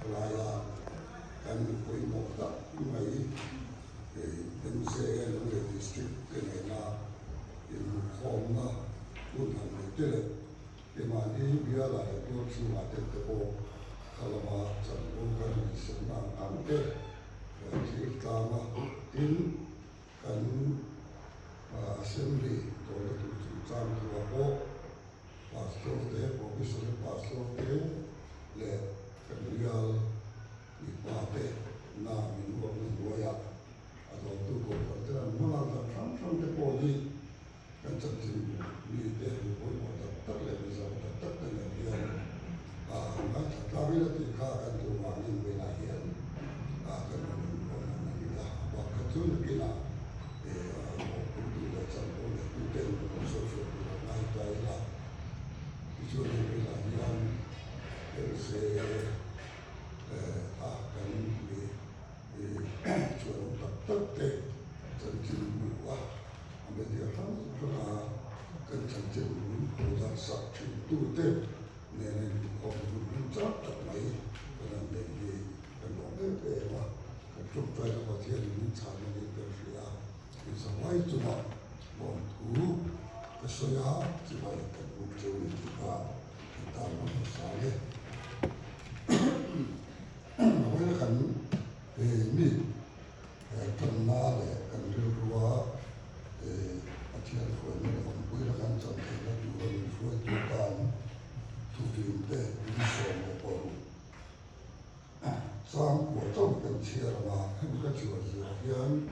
kalaya kan koi mo ta mai den se le district ke na in hom na un han te le ke ma ni bia la to chu ma te ko kalama chan ko kan se na an te ji ta ma in kan assembly to le tu chan ko ko pastor te professor pastor te le kan real ni pa te na min ko ni boya ado tu ko te na na na tram te ko ni kan chan ti ni te ko mo ta le ni sa ta le ni ya na ta ri le ti ka kan tu ma ni we na hian kan na ni la ba ka tu ni ki na mo ku tu le chan ko le tu te ko so so na ta la cho nên là nhân sẽ cần bị chuẩn tập tất cả chân chính của bây giờ hắn là cần chân chính của gia sản chính tu tế nên họ cũng chắc tập mấy cái này để gì cái đó để mà cái chúng ta là có thể mình trả lời được cái gì thì sao vậy chúng ta bọn thú cái số nhà chỉ phải cái cuộc chơi chúng ta làm một sao đấy với khẩn mi cần na để cần đưa qua ở trên phơi mình còn với là khẩn trong thì là chủ yếu phơi chủ can thu tiền để đi sống một bầu sang của trong cần chia là cái cái chuyện gì hiện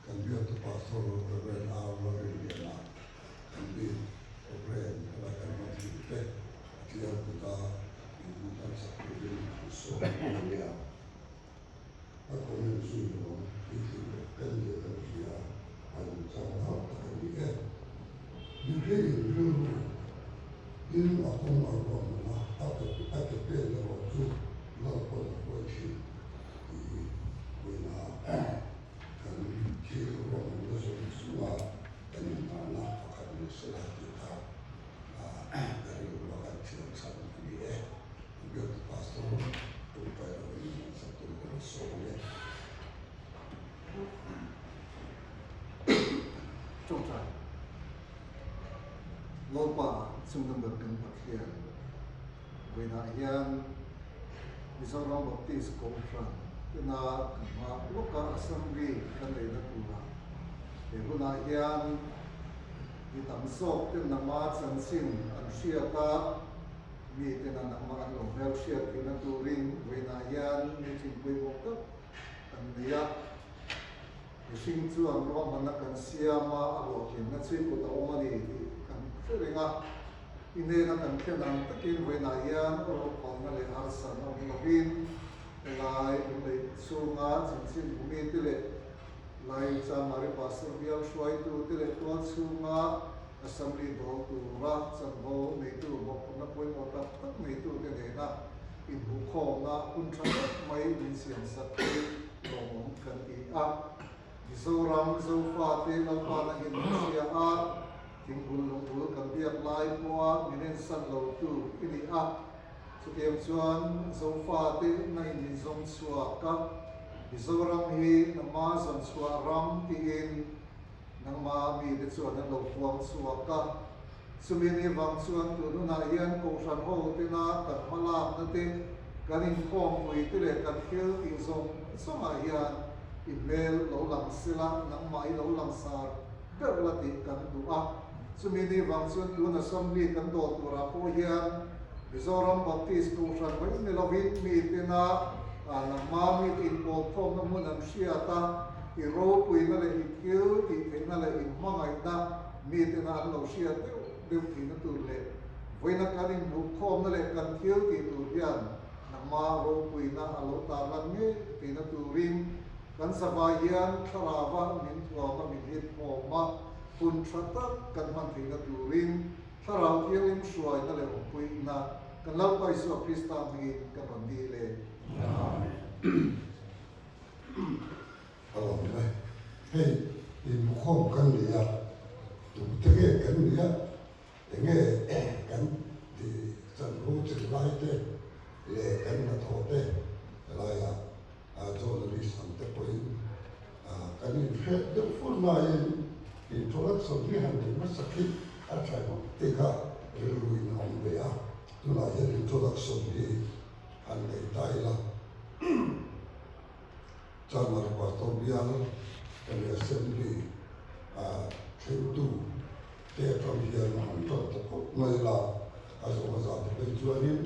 cần biết từ pastor rồi nào rồi đi nào cần biết rồi là cần một gì đấy dia kita bukan satu soalnya aku mensuruh itu kerja kerja ancam apa dia dulu ini aku mahu mana aku pilih waktu lalu waktu di mana kan kiri orang itu semua dan mana akan diselah kita dari luar satu dia juga pastor supaya ini satu soalnya trong trại lo pa xung quanh bậc cần bậc hiền vì đại hiền vì sao nó bậc tí sự công sản cho nên mà lúc cả assembly cần để nó cùng làm để của đại hiền vì tầm sốc trên nằm mát sẵn xin ăn xia ta vì thế là nằm mát lòng heo xia thì nó tu rin vì đại hiền vì chính quy một cấp ăn liệt thì sinh chuan lo mà nó cần xia mà alo thì nó chỉ có tàu mà đi cần phải đi ngã in đây nó cần cái nào tất nhiên vì đại hiền có còn nó lại ăn sẵn ông nó pin lại lại xuống ngã chính xin của mình thế lệ lại cha mari pastor biar suai tu tele tuan sunga assembly bau tu ra san bau nei tu mo na poi mo ta tak nei tu te ne na in bu kho na kun than mai min sian sat no mom kan ti a zo ram zo fa te la pa na in sia a ting bul lu bul kan biak lai mo minen san lo tu ini a chu kem chuan zo fa te na in zong suwa ka Mizoram hi nama zon suwa ram tiin nama mi de chuan an lo fuang suwa ka sumini wang chuan tu na hian ko san ho te na kan malam na te kan in khom pui te le kan khel ti zong soma hian email lo lang sila nang mai lo lang sar ber la ti kan du a sumini wang chuan tu na samli kan do tu ra po hian Mizoram Baptist ko san mai ne lovin mi te na nang mami in ko thom na mun am sia ta i ro pui na le i kiu ti the na le in mangai na mi te na lo sia te de ti na tu le voi na ka rin bu khom na le kan kiu ti tu hian nang ma ro pui na alo ta lan nge ti na tu rin kan sa ba hian thara wa min thua ma min hit ho ma pun thata kan man ti na tu rin thara hian im suai na le pui na kan lau pai so Krista mi kan ban di le hey in bukhom kan liya tu tege kan liya tenge kan di san ro chi lai te le kan na tho te Kalaya journalist ang tepoin kanin head the full nine introduction ni handi masakit at mo teka reluin ang bea tuna yan introduction ni handi taila Chamar Pastor Bial kami assembly tentu dia kami yang hantar tekuk Malaysia asal mazat penjualan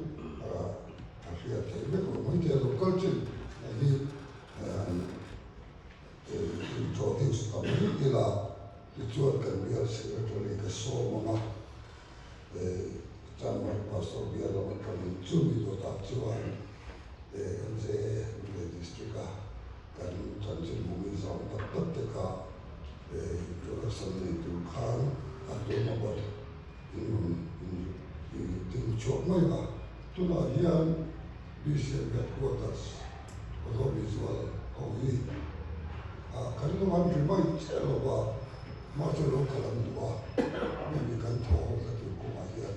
akhir terbaik orang dia lokal cil jadi introduce kami ialah dijualkan biar sekretari kesemua Chamar Pastor Bial kami cumi dota jual MCA distrik kan transit bumi sama tetap teka introduction itu kan atau nabar ini cok mereka tu lah yang bisa headquarters atau visual kami kalau kami memang ceroba macam lokal dua ini kan tahu satu kemahiran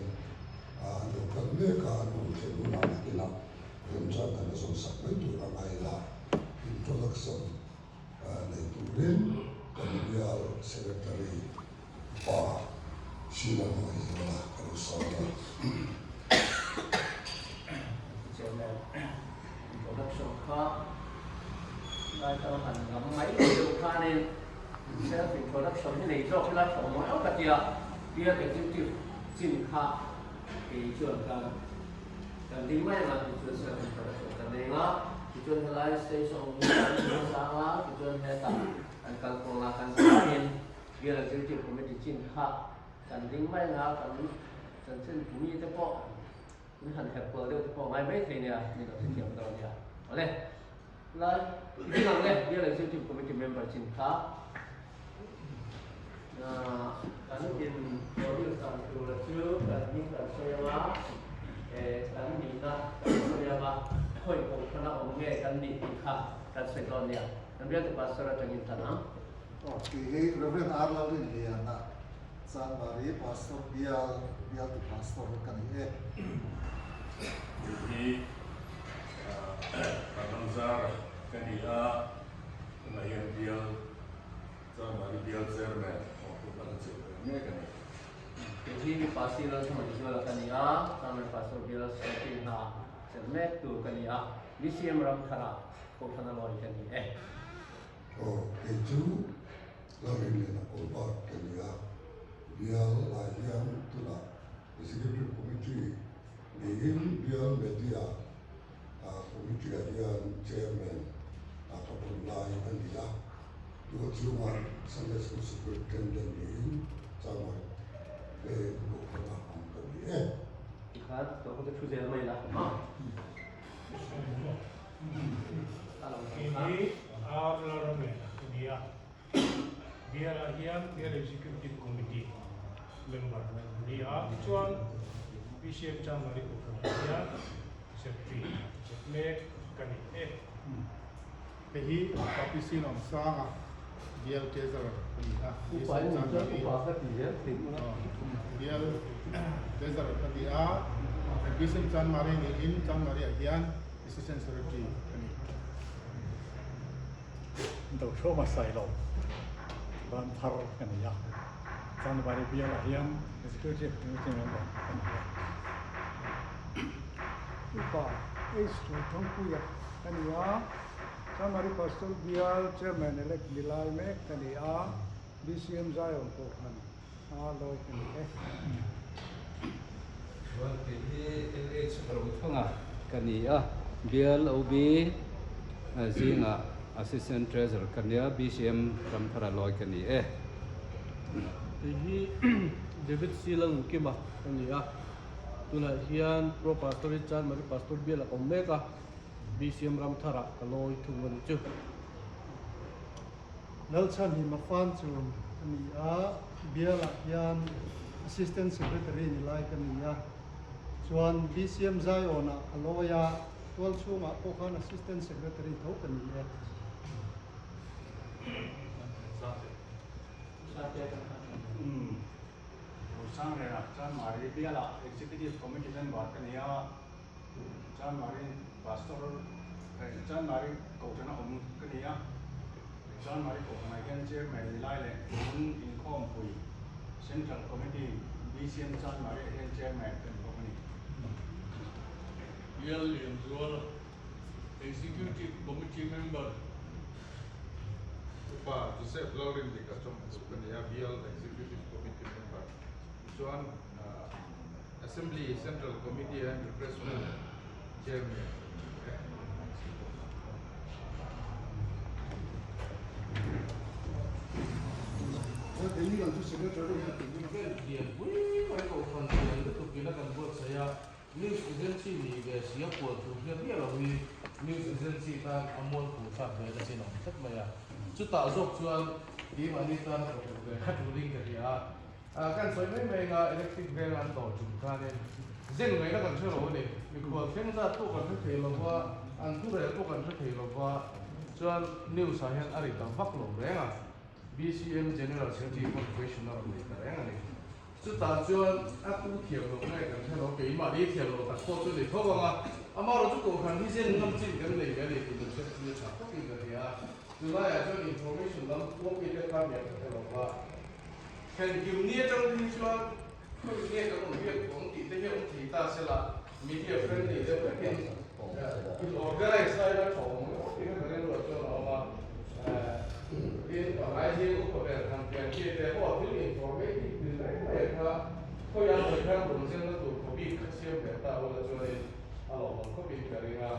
lokal mereka mungkin guna kita rencana susah itu ramai lah introduction na iturin kemudian sekretari Pak Silang Mahira Karusala. Introduction ka lại tao thành ngắm máy điều kha nên self introduction như này cho cái trong mỗi cái kia cái chữ kha thì trường cần đi mấy là trường self introduction cần này đó tujuan helai station masalah tujuan heta akan pengolahan lain dia lagi tujuan komedi cinta dan lingmai ngah kan sen bumi itu po ini kan helper dia po mai mai ni ya ni dah siap dah dia oleh lah ini orang dia lagi tujuan komedi member cinta nah kan in audio sang tu lalu dan ni kan saya lah kan ni nak saya lah koi kong kana omge kan di ikha kan sekonia kan dia tu pastor tengin tanah Oke, Reverend Arlo ini ya nak San Mari Pastor Bial tu Pastor kan Jadi Kanzar kandia kemudian Bial San Mari Bial Zerman waktu pada sebelumnya kan. jadi pasti lah sama dijual kan ya sama pastor Bial setting ha selmek tu kan ya BCM ram khara ko kana loi kan Oh, itu lagi ni nak obat kerja dia layan tu lah executive committee ini dia media committee dia chairman ataupun layan dia dua cuma Sunday School Superintendent ini sama bukan angkat kan tu kita cuci mai lah ini Arlarame dia lahian dia executive committee member dia cuan BCM Chamari dia secretary me kani Pehi kapisi nom sanga dia teaser upaya ni tu upaya dia dia teaser dia BCM Chamari ni in Chamari ahian assistant secretary đầu số mà xài lộn ban thar cái này ya trong bài bia là hiền cái chuyện cái member Upa, thông quy kan ya San Mari Pastor Bial chairman elect Bilal me kan ya BCM Zion ko kan loi kan Well, it's from Kania, Bill OB, Zinga, Assistant Treasurer, Kania, BCM from Paraloy Kania. Jadi David Silang Kima kania tuna hian pro pastor Chan Mari Pastor Bial Omega BCM Ramthara kaloi thungan chu Nelson Himafan chu ani a Bial hian assistant secretary ni lai kania chuan BCM Zion a aloya twal chunga pokhan assistant secretary tho kania sang rồi là Chan Mari bia là executive committee member cái này Chan Mari pastor John Marie cầu cho nó ổn cái gì á John Marie cầu này hiện chairman lại lệ in com quỷ Central Committee BCM John Marie hiện chairman cái company Bill Liam Zual, Executive Committee Member. Joseph Lauren di Kacom Supaya Bill Executive Committee Member. Joan Assembly Central Committee and Refreshment Chairman. News agency ni về Singapore tu dia dia lah news agency ta amol ku sa về cái gì nó rất là chú tạo dốc chuan đi mà đi ta về khách du lịch cái gì kan soi mấy mấy nga electric van an tổ chúng ta nên riêng người nó cần chơi rồi này mình còn thêm ra tu cần phải thấy là qua an tu rồi tu cần phải thấy là qua chuan news sa hiện ari ta vak lo đấy à BCM General Secretary Professional này cái này chú tạo chuan tu thiểu lo này cần thấy nó cái mà đi thiểu lo ta có chỗ để không mà mà rồi chú cũng cần đi riêng năm chín cái này thì mình sẽ chia sẻ các cái gì từ nay cho information lắm quốc cái cái việc cái là qua Can you near trong đi cho không nghe các công việc của ông tỷ thế ông thì ta sẽ là media friendly để các cái organize lại đó trong cái này rồi cho nó mà in ở ai riêng cũng có vẻ thằng tiền kia để có thứ information từ đấy để ta có yang người khác cũng sẽ nó tụ có bị các siêu để ta là cho nên có bị cái này là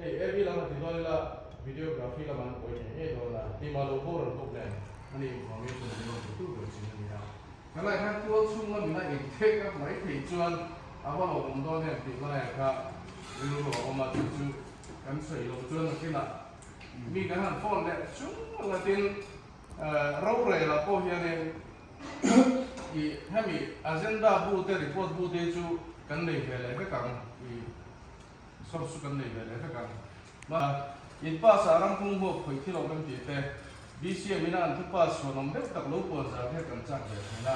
every lần thì nói là videography là mình có những cái đó là thì mà logo rồi cũng này anh em information thì nó cũng được chính là cái này khác tôi chung là mình lại take các máy thì chuyên vào lòng đó này thì cái này khác ví dụ mà chú cái sợi lồng chuyên cái là mi cái hàng phone này chúng là tiền rau rẻ là có hiện này thì hay mi agenda bu te report bu te chú cái này về lại cái càng thì sắp xếp cái này về lại cái càng mà in pa sa ram kung ho khoi thi lo kan ti te BCM ina an thupa so nom dek tak lo po za the kan chak ve na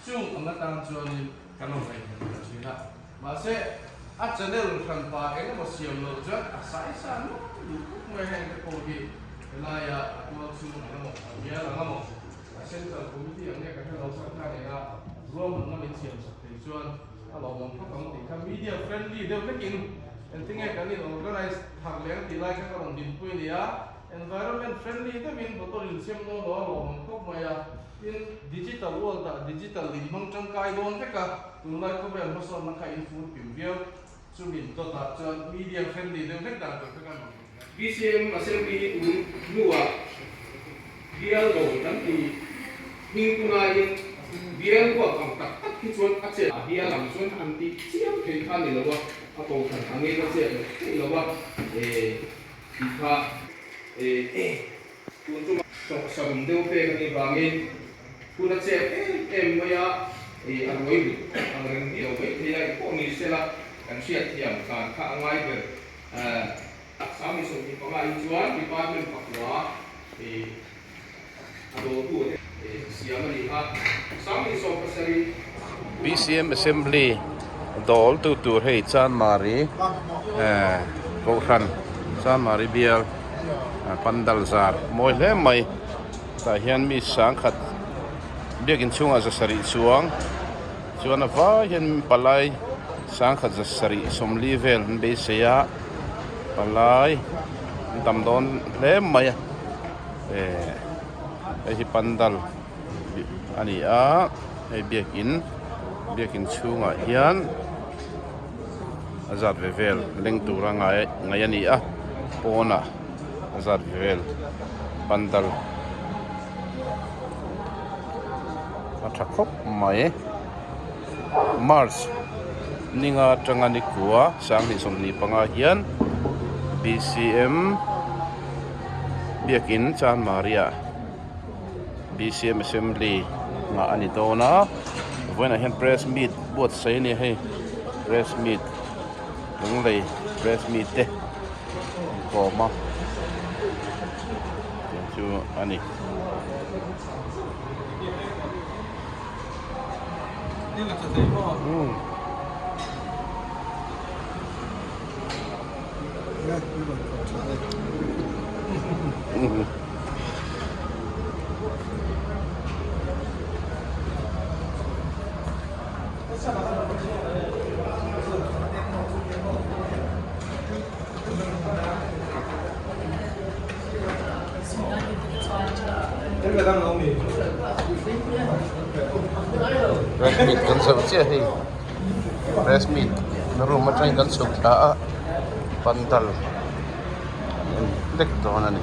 chung ang tang chuan in kan lo vai kan china ma se a channel kan pa eng mo siam lo ja a sai sa no lu ku mai hang ko ki la ya ko chu na mo ya la mo a central committee ang ne ka lo sa ka ne na rom na min siam sa te chuan a lo mo ko kam ti ka media friendly de vekin and thing I can organize thằng lén thì lại các đồng tiền quên đi environment friendly thế mình có tôi liền xem nó đó là không mà in digital world là digital liền mang trong cái đó thế cả từ nay có vẻ nó sao nó khai info tìm video cho mình cho ta cho media friendly đều hết đàn được các bạn BCM assembly nua dia rồi đăng thì nhưng cũng là dia của công tác tất khi chuẩn áp chế dia làm chuẩn anti chiếm cái khăn này là apa urusan angin macam ni lawa kita untuk sebelum dia pergi ke bangin pun macam maya arwai angin dia dia ko ni sela kan siap tiam kan ka angai ber sami so di pengai jual di department pakwa ado tu siapa ni sami so pasari BCM assembly Dol tu tur hei chan mari ko khan chan mari bial pandal zar moi le mai ta hian mi sang khat biakin chunga za sari chuang chuan awa hian palai sang khat za sari somli vel be seya palai tam don le mai hi pandal ani a biakin chunga hian azat vevel leng tura ngai ani a pona azat vevel pandal athakop mai mars ninga tangani kuwa sang ni somni panga hian BCM biakin chan maria BCM assembly nga ani dona when I had press meet both say ni hey press meet đúng là press meet te có mà chú anh ấy นี่มันก็ใช่ Press meet kan saja hei. Press meet. Naruh macam kan suka pantal. Dek tu mana ni?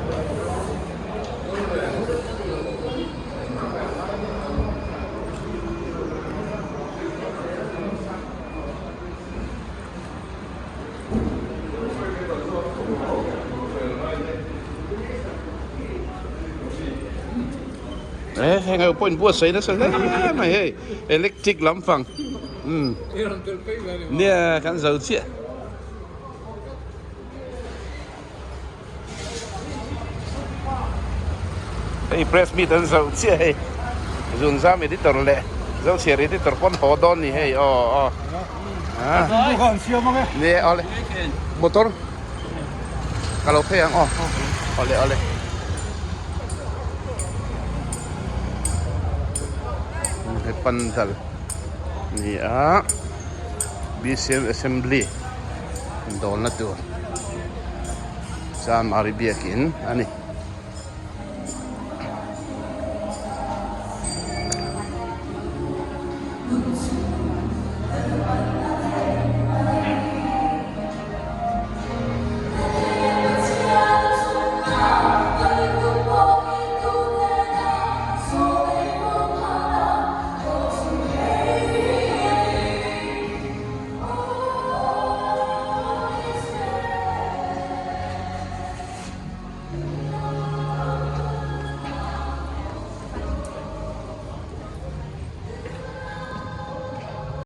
Ngay point buat saya dah selesai. Mai hei, elektrik lampang. Nia kan giàu chia. Hey press meet kan giàu chia hei. Zun zam editor le. Giàu chia editor pon hodon ni hei. Oh. bukan siapa mah Ni oleh motor. Kalau yang oleh. Pantal ni BCM assembly dol na tu San Mari biakin ani